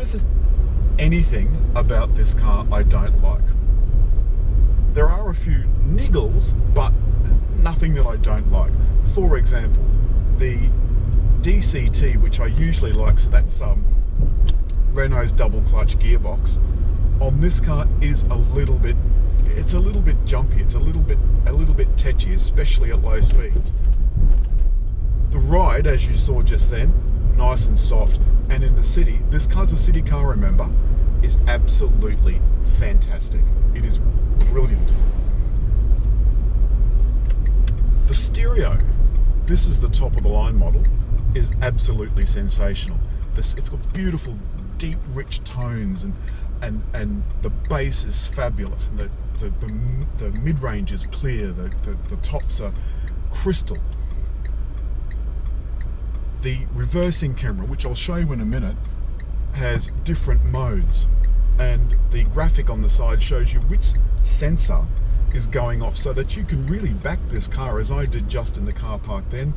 isn't anything about this car I don't like. There are a few niggles, but nothing that I don't like. For example, the DCT, which I usually like, so that's Renault's double clutch gearbox, on this car is a little bit jumpy, it's a little bit tetchy, especially at low speeds. The ride, as you saw just then, nice and soft, and in the city, this car's a city car, remember, is absolutely fantastic. It is brilliant. The stereo, this is the top of the line model, is absolutely sensational. It's got beautiful, deep, rich tones, and the bass is fabulous, and the mid-range is clear, the tops are crystal. The reversing camera, which I'll show you in a minute, has different modes, and the graphic on the side shows you which sensor is going off, so that you can really back this car, as I did just in the car park then,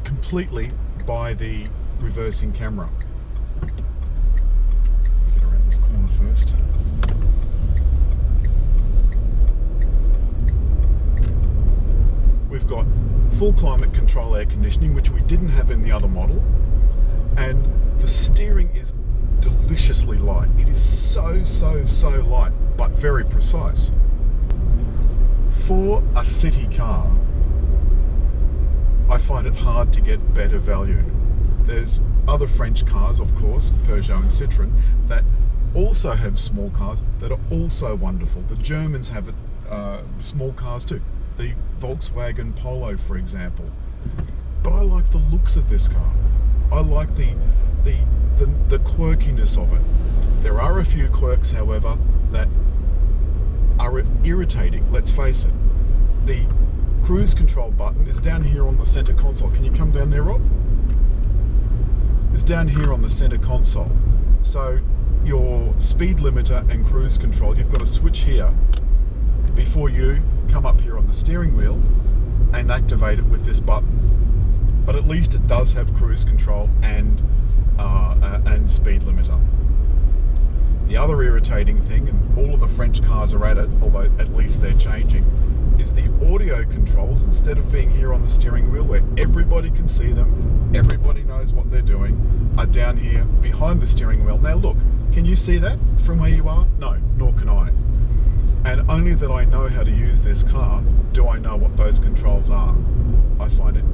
completely by the reversing camera. Get around this corner first. We've got full climate control air conditioning, which we didn't have in the other model, and the steering is deliciously light. It is so light, but very precise. For a city car, I find it hard to get better value. There's other French cars, of course, Peugeot and Citroën, that also have small cars that are also wonderful. The Germans have small cars too. The Volkswagen Polo, for example. But I like the looks of this car. I like the quirkiness of it. There are a few quirks, however, that are irritating, let's face it. The cruise control button is down here on the center console. Can you come down there, Rob? It's down here on the center console. So your speed limiter and cruise control, you've got to switch here before you come up here on the steering wheel and activate it with this button. But at least it does have cruise control and speed limiter. The other irritating thing, and all of the French cars are at it, although at least they're changing, is the audio controls, instead of being here on the steering wheel where everybody can see them, everybody knows what they're doing, are down here behind the steering wheel. Now look, can you see that from where you are? No, nor can I. And only that I know how to use this car do I know what those controls are. I find it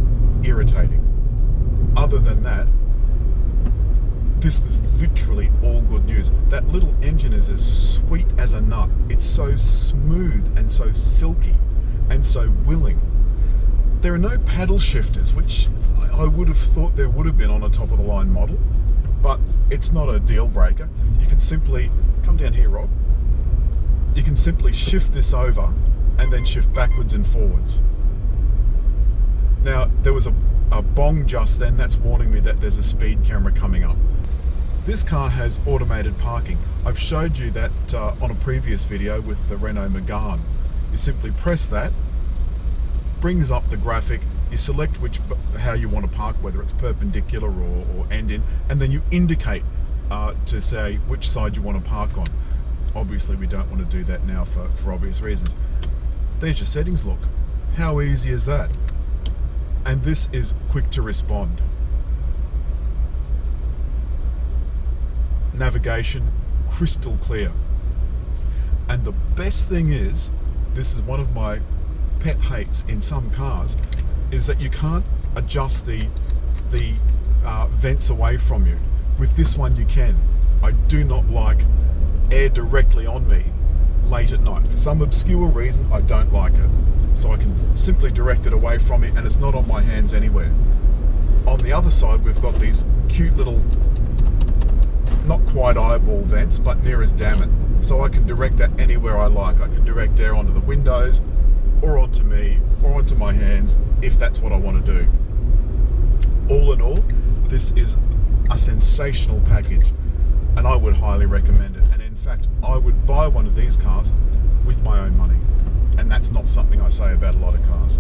irritating. Other than that, this is literally all good news. That little engine is as sweet as a nut. It's so smooth and so silky and so willing. There are no paddle shifters, which I would have thought there would have been on a top of the line model, but it's not a deal breaker. You can simply, come down here, Rob, you can simply shift this over and then shift backwards and forwards. Now, there was a bong just then that's warning me that there's a speed camera coming up. This car has automated parking. I've showed you that on a previous video with the Renault Megane. You simply press that, brings up the graphic, you select how you want to park, whether it's perpendicular or end in, and then you indicate to say which side you want to park on. Obviously we don't want to do that now for obvious reasons. There's your settings, look. How easy is that? And this is quick to respond. Navigation, crystal clear. And the best thing is, this is one of my pet hates in some cars, is that you can't adjust the vents away from you. With this one you can. I do not like air directly on me late at night. For some obscure reason, I don't like it. So I can simply direct it away from me and it's not on my hands anywhere. On the other side, we've got these cute little, not quite eyeball vents, but near as damn it. So I can direct that anywhere I like. I can direct air onto the windows, or onto me, or onto my hands, if that's what I want to do. All in all, this is a sensational package, and I would highly recommend it. And in fact, I would buy one of these cars with my own money. And that's not something I say about a lot of cars.